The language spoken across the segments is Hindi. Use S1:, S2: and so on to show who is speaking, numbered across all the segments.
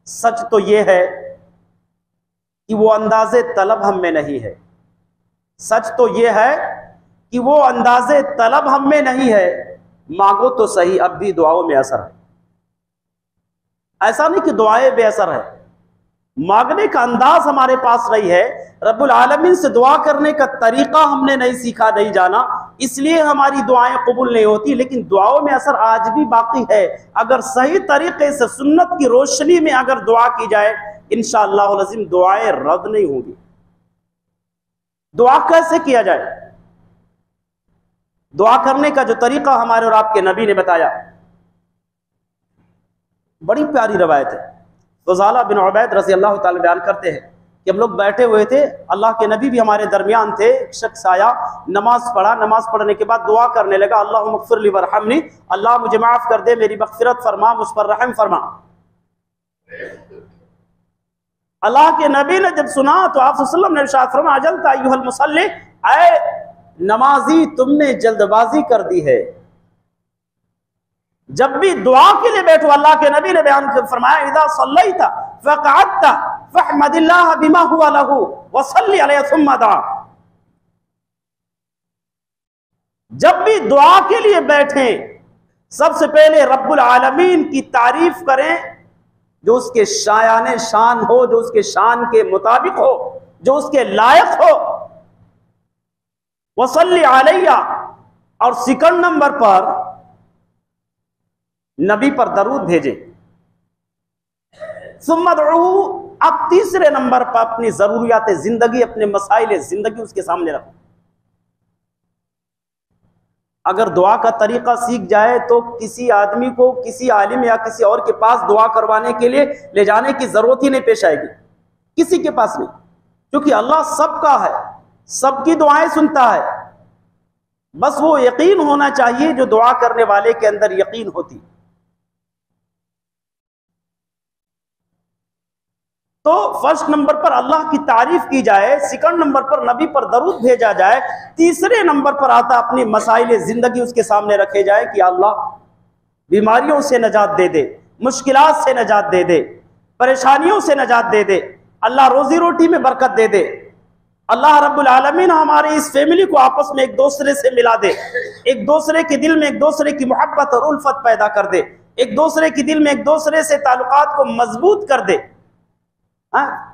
S1: सच तो ये है कि वो अंदाजे तलब हम में नहीं है। सच तो ये है कि वो अंदाजे तलब हम में नहीं है। मांगो तो सही, अब भी दुआओं में असर है। ऐसा नहीं कि दुआएं बेअसर है, मांगने का अंदाज हमारे पास नहीं है। रब्बुल आलमीन से दुआ करने का तरीका हमने नहीं सीखा, नहीं जाना, इसलिए हमारी दुआएं कबूल नहीं होती। लेकिन दुआओं में असर आज भी बाकी है। अगर सही तरीके से सुन्नत की रोशनी में अगर दुआ की जाए, इंशाअल्लाह अज़ीम दुआएं रद्द नहीं होंगी। दुआ कैसे किया जाए? दुआ करने का जो तरीका हमारे और आपके नबी ने बताया, बड़ी प्यारी रवायत है। फ़ज़ाला बिन उबैद रज़ी अल्लाह ताला बयान करते हैं कि हम लोग बैठे हुए थे, अल्लाह के नबी भी हमारे दरमियान थे। एक शख्स आया, नमाज पढ़ा, नमाज पढ़ने के बाद दुआ करने लगा, अल्लाहुम्मा मग़फ़िर ली वरहमनी, अल्लाह मुझे माफ़ कर दे, मेरी मग़फ़िरत फरमा, मुझ पर रहम फरमा। अल्लाह के नबी ने जब सुना तो आप सल्लल्लाहु अलैहि वसल्लम ने इरशाद फरमाया, अजलता अय्युहल मुसल्ली, ऐ नमाजी तुमने जल्दबाजी कर दी है। जब भी दुआ के लिए बैठो, अल्लाह के नबी ने बयान फरमाया, इज़ा सल्लैता फ़क़अदता फ़हमदिल्लाह बिमा हुवा लहू वसल्ली अलैहि सुम्मा दा। जब भी दुआ के लिए बैठे, सबसे पहले रब्बुल आलमीन की तारीफ करें, जो उसके शायाने शान हो, जो उसके शान के मुताबिक हो, जो उसके लायक हो। वसल्ली अलैया, और सेकंड नंबर पर नबी पर दरूद भेजे। सुम्मा दुऊ, अब तीसरे नंबर पर अपनी जरूरियात जिंदगी, अपने मसाइल जिंदगी उसके सामने रखो। अगर दुआ का तरीका सीख जाए तो किसी आदमी को किसी आलिम या किसी और के पास दुआ करवाने के लिए ले जाने की जरूरत ही नहीं पेश आएगी, किसी के पास नहीं, क्योंकि अल्लाह सबका है, सबकी दुआएं सुनता है। बस वो यकीन होना चाहिए जो दुआ करने वाले के अंदर यकीन होती। तो फर्स्ट नंबर पर अल्लाह की तारीफ की जाए, सेकंड नंबर पर नबी पर दरूद भेजा जाए, तीसरे नंबर पर आता अपनी मसाइल जिंदगी उसके सामने रखे जाए कि अल्लाह बीमारियों से नजात दे दे, मुश्किलात से नजात दे दे, परेशानियों से नजात दे दे, अल्लाह रोजी रोटी में बरकत दे दे, अल्लाह रब्बुल आलमीन हमारे इस फैमिली को आपस में एक दूसरे से मिला दे, एक दूसरे के दिल में एक दूसरे की मोहब्बत और उल्फत पैदा कर दे, एक दूसरे के दिल में एक दूसरे से ताल्लुकात को मजबूत कर दे।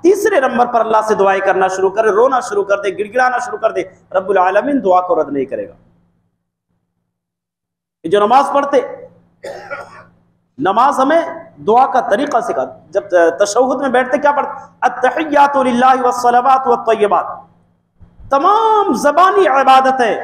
S1: तीसरे नंबर पर अल्लाह से दुआएं करना शुरू करे, रोना शुरू कर दे, गिड़गिड़ाना शुरू कर दे, रब्बुल आलमीन दुआ को रद्द नहीं करेगा। जो नमाज पढ़ते, नमाज हमें दुआ का तरीका सिखा। जब तशहुद में बैठते क्या पढ़ते? अत्तहिय्यातु लिल्लाहि वस्सलावातु वत्तय्यिबात। तमाम ज़बानी इबादतें,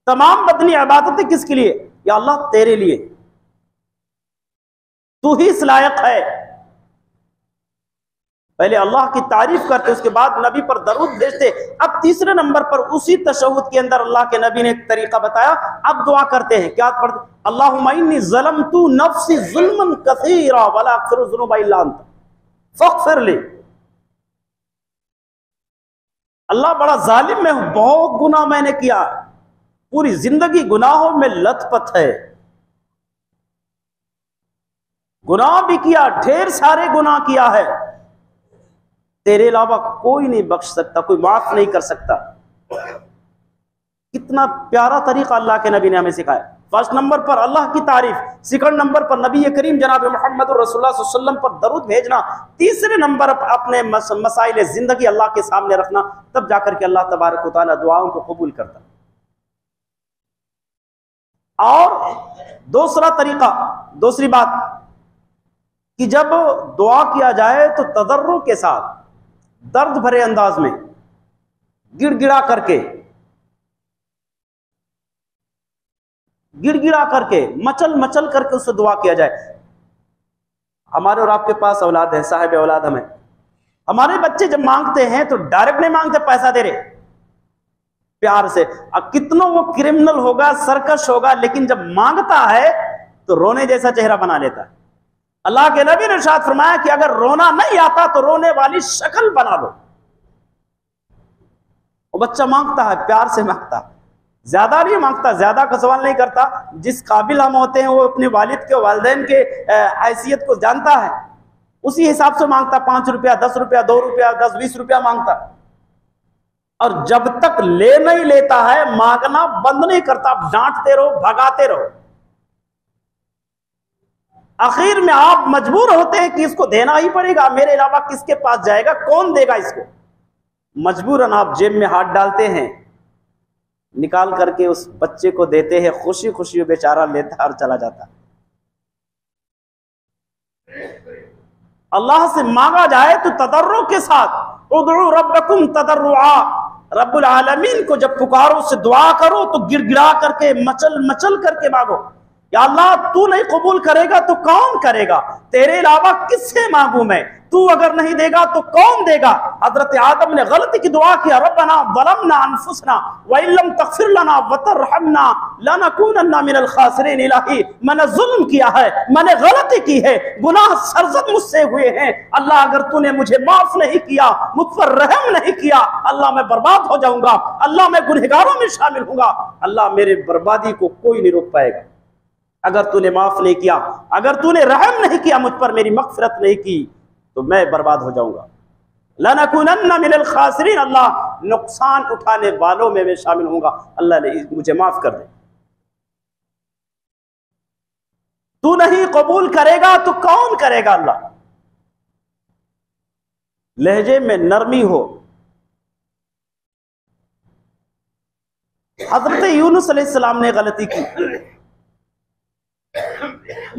S1: तमाम बदनी इबादतें किसके लिए? या अल्लाह तेरे लिए, तू ही इस लायक है। पहले अल्लाह की तारीफ करते, उसके बाद नबी पर दरूद भेजते। अब तीसरे नंबर पर उसी तशहुद के अंदर अल्लाह के नबी ने एक तरीका बताया। अब दुआ करते हैं, क्या पढ़ते? अल्लाहुम्मा इन्नी ज़लमतु नफ्सी ज़ुल्मन कसीरा वला अग़फ़िरु ज़ुनूबा इल्ला अंत फ़ग़फ़िर ली। अल्लाह बड़ा जालिम मैं हूं, बहुत गुनाह मैंने किया, पूरी जिंदगी गुनाहों में लथपथ है, गुनाह भी किया, ढेर सारे गुनाह किया है, तेरे अलावा कोई नहीं बख्श सकता, कोई माफ नहीं कर सकता। कितना प्यारा तरीका अल्लाह के नबी ने हमें सिखाया। फर्स्ट नंबर पर अल्लाह की तारीफ, सेकंड नंबर पर नबी करीम जनाब मोहम्मद रसूलुल्लाह सल्लल्लाहु अलैहि वसल्लम पर दरूद भेजना, तीसरे नंबर पर अपने मसाइल जिंदगी अल्लाह के सामने रखना। तब जाकर के अल्लाह तबारक व तआला दुआओं को कबूल करता। और दूसरा तरीका, दूसरी बात कि जब दुआ किया जाए तो तदर्रुर के साथ, दर्द भरे अंदाज में, गिड़गिड़ा करके, गिड़गिड़ा करके, मचल मचल करके उससे दुआ किया जाए। हमारे और आपके पास औलाद है, साहिब औलाद हमें, हमारे बच्चे जब मांगते हैं तो डायरेक्ट नहीं मांगते पैसा दे रहे, प्यार से। अब कितना वो क्रिमिनल होगा, सरकश होगा, लेकिन जब मांगता है तो रोने जैसा चेहरा बना लेता है। अल्लाह के नबी ने इरशाद फरमाया कि अगर रोना नहीं आता तो रोने वाली शक्ल बना लो। वो बच्चा मांगता है, प्यार से मांगता है, ज्यादा नहीं मांगता, ज्यादा का सवाल नहीं करता। जिस काबिल हम होते हैं वो अपने वालिद के वालिदैन के हैसियत को जानता है, उसी हिसाब से मांगता। 5 रुपया, 10 रुपया, 2 रुपया, 10, 20 रुपया मांगता। और जब तक ले नहीं लेता है मांगना बंद नहीं करता, डांटते रहो, भगाते रहो। आखिर में आप मजबूर होते हैं कि इसको देना ही पड़ेगा, मेरे अलावा किसके पास जाएगा, कौन देगा इसको। मजबूरन आप जेब में हाथ डालते हैं, निकाल करके उस बच्चे को देते हैं, खुशी खुशी बेचारा लेता और चला जाता। अल्लाह से मांगा जाए तो तदर्रुअ के साथ, उदउ रब्बकुम तदर्रुआ, रब्बुल आलमीन को जब पुकारो, उससे दुआ करो तो गिड़गिड़ा करके, मचल मचल करके मांगो। या अल्लाह तू नहीं कबूल करेगा तो कौन करेगा, तेरे अलावा किससे मांगू मैं, तू अगर नहीं देगा तो कौन देगा। हजरत आदम ने गलती की दुआ किया, रब्बना ज़लमना अनफुसना व इल्लम तग़फिर लना व तरहमना लनकूनन्ना मिनल खासिरीन। इलाही मैंने जुल्म किया है, मैंने गलती की है, गुनाह सरजद मुझसे हुए हैं। अल्लाह अगर तूने मुझे माफ नहीं किया, मुझ पर रहम नहीं किया, अल्लाह मैं बर्बाद हो जाऊंगा, अल्लाह मैं गुनहगारों में शामिल होऊंगा। अल्लाह मेरे बर्बादी को कोई नहीं रोक पाएगा। अगर तूने माफ नहीं किया, अगर तूने रहम नहीं किया, मुझ पर मेरी मग़फ़िरत नहीं की, तो मैं बर्बाद हो जाऊंगा। लनकुनन्ना मिनल खासिरीन, अल्लाह नुकसान उठाने वालों में मैं शामिल होऊंगा, अल्लाह ने मुझे माफ कर दे। तू नहीं कबूल करेगा तो कौन करेगा। अल्लाह लहजे में नरमी हो। हजरत यूनुस अलैहिस्सलाम ने गलती की,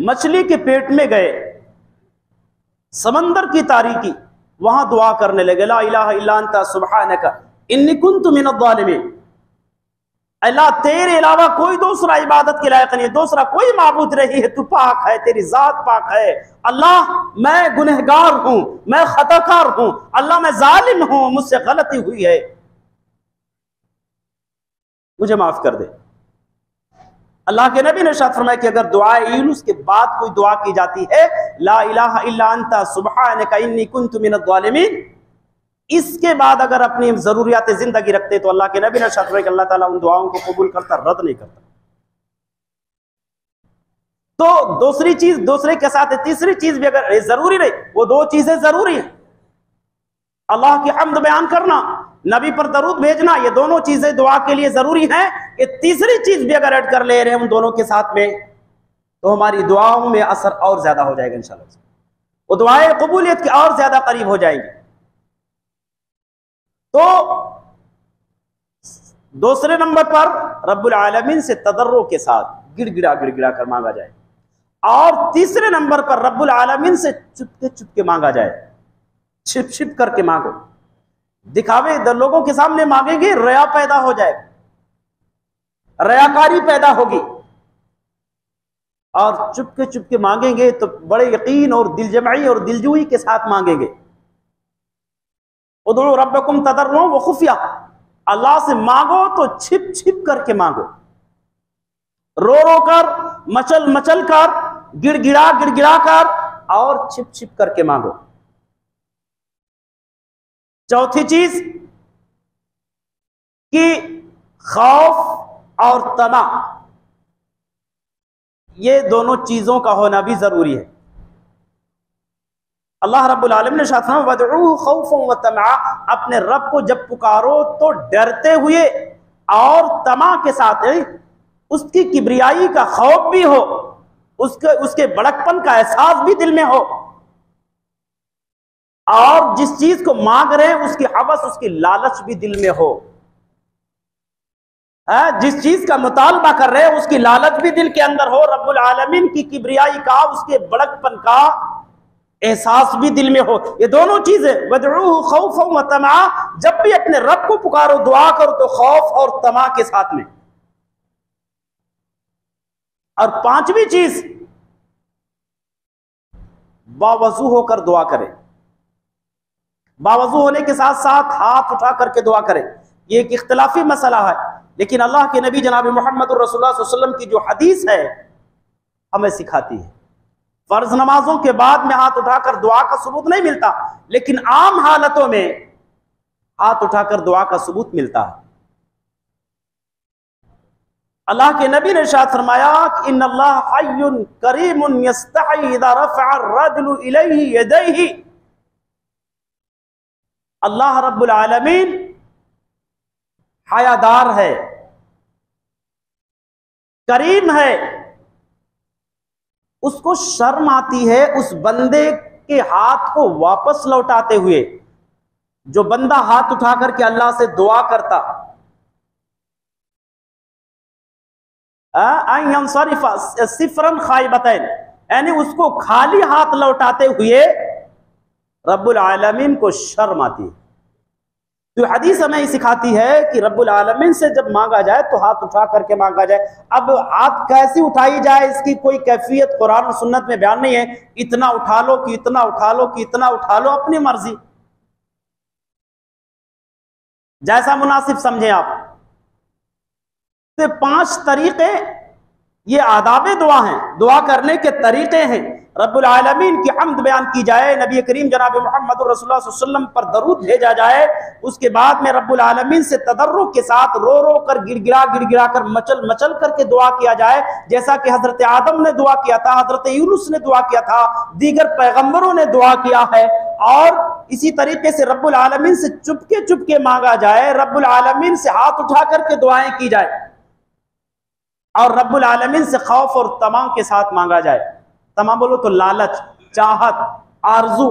S1: मछली के पेट में गए, समंदर की तारीकी, वहां दुआ करने लगे, ला इलाहा इल्ला अंता सुब्हानका इन्नी कुन्तु मिनज़-ज़ालिमीन। अल्लाह तेरे अलावा कोई दूसरा इबादत के लायक नहीं है, दूसरा कोई माबूद नहीं है, तू पाक है, तेरी जात पाक है। अल्लाह मैं गुनहगार हूं, मैं खताकार हूं, अल्लाह मैं जालिम हूं, मुझसे गलती हुई है, मुझे माफ कर दे। अल्लाह के नबी ने इरशाद फरमाया कि अगर दुआ यूनुस के बाद कोई दुआ की जाती है, ला इलाहा इल्ला अंता सुब्हानका इन्नी कुन्तु मिनज़-ज़ालिमीन, इसके बाद अगर अपनी जरूरियात जिंदगी रखते तो अल्लाह के नबी ने इरशाद फरमाया कि अल्लाह ताला उन दुआओं को कबूल करता, रद्द नहीं करता। तो दूसरी चीज दूसरे के साथ है, तीसरी चीज भी अगर जरूरी नहीं, वो 2 चीजें जरूरी है, अल्लाह की हम्द बयान करना, नबी पर दरूद भेजना, ये दोनों चीजें दुआ के लिए जरूरी हैं। ये तीसरी चीज भी अगर ऐड कर ले रहे हैं उन दोनों के साथ में, तो हमारी दुआओं में असर और ज्यादा हो जाएगा इंशाल्लाह, वो दुआएं कबूलियत के और ज्यादा करीब हो जाएंगी। तो दूसरे नंबर पर रब्बुल आलमीन से तदर्रुअ के साथ गिड़गिड़ा गिड़गिड़ा कर मांगा जाए, और तीसरे नंबर पर रब्बुल आलमीन से चुपके चुपके मांगा जाए, छिप छिप करके मांगो। दिखावे लोगों के सामने मांगेंगे, रया पैदा हो जाएगा, रयाकारी पैदा होगी, और चुपके चुपके मांगेंगे तो बड़े यकीन और दिलजमाई और दिलजुई के साथ मांगेंगे। उदउ रब्बकुम तदर्रुअन व खुफिया, अल्लाह से मांगो तो छिप छिप करके मांगो, रो रो कर, मचल मचल कर, गिड़गिड़ा गिड़गिड़ा कर, और छिप छिप करके मांगो। चौथी चीज कि खौफ और तना, ये दोनों चीजों का होना भी जरूरी है। अल्लाह रब्बुल आलमीन ने इरशाद फरमाया वदऊहु खौफन व तमा, अपने रब को जब पुकारो तो डरते हुए और तमा के साथ, उसकी किब्रियाई का खौफ भी हो, उसके बड़कपन का एहसास भी दिल में हो, और जिस चीज को मांग रहे हैं उसकी हवस, उसकी लालच भी दिल में हो। जिस चीज का मुतालबा कर रहे हैं उसकी लालच भी दिल के अंदर हो, रब्बुल आलमीन की किब्रियाई का, उसके बड़कपन का एहसास भी दिल में हो। ये दोनों चीजें, वदऊहु खौफन व तमा, जब भी अपने रब को पुकारो, दुआ करो तो खौफ और तमा के साथ में। और पांचवी चीज, बावजू होकर दुआ करें, बावजू होने के साथ साथ हाथ उठा करके दुआ करें। ये एक इख्तिलाफी मसला है, लेकिन अल्लाह के नबी जनाब मोहम्मद रसूलुल्लाह सल्लल्लाहु अलैहि वसल्लम की जो हदीस है हमें सिखाती है। फर्ज नमाजों के बाद में हाथ उठाकर दुआ का सबूत नहीं मिलता, लेकिन आम हालतों में हाथ उठाकर दुआ का सबूत मिलता है। अल्लाह के नबी ने इरशाद फरमाया कि इन्नल्लाह हय्युन करीमुन यस्तही इज़ा रफ़अ अर्रजुलु इलैहि यदैहि। अल्लाह रब्बुल आलमीन हयादार है, करीम है, उसको शर्म आती है उस बंदे के हाथ को वापस लौटाते हुए। जो बंदा हाथ उठा करके अल्लाह से दुआ करता, सिफरन खाइबतैन, यानी उसको खाली हाथ लौटाते हुए रब्बुल आलमीन को शर्म आती है। तो हदीस हमें सिखाती है कि रब्बुल आलमीन से जब मांगा जाए तो हाथ उठा करके मांगा जाए। अब हाथ कैसी उठाई जाए इसकी कोई कैफियत कुरान और सुन्नत में बयान नहीं है। इतना उठा लो कि इतना उठा लो कि इतना उठा लो, अपनी मर्जी, जैसा मुनासिब समझे आप। तो 5 तरीके, ये आदाब दुआ हैं, दुआ करने के तरीके हैं। रब्बुल आलमीन की हम्द बयान की जाए, नबी करीम जनाब मोहम्मद रसूलुल्लाह सल्लल्लाहु अलैहि वसल्लम पर दरूद भेजा जाए, उसके बाद में रब्बुल आलमीन से तदर्रुक के साथ रो रो कर, गिड़गिड़ा कर, मचल मचल करके दुआ किया जाए, जैसा कि हजरत आदम ने दुआ किया था, हजरत यूनुस ने दुआ किया था, दीगर पैगंबरों ने दुआ किया है। और इसी तरीके से रब्बुल आलमीन से चुपके चुपके मांगा जाए, रब्बुल आलमीन से हाथ उठा करके दुआएं की जाए, और रब्बुल आलमीन से खौफ और तमा के साथ मांगा जाए। तमा बोलो तो लालच, चाहत, आरजू,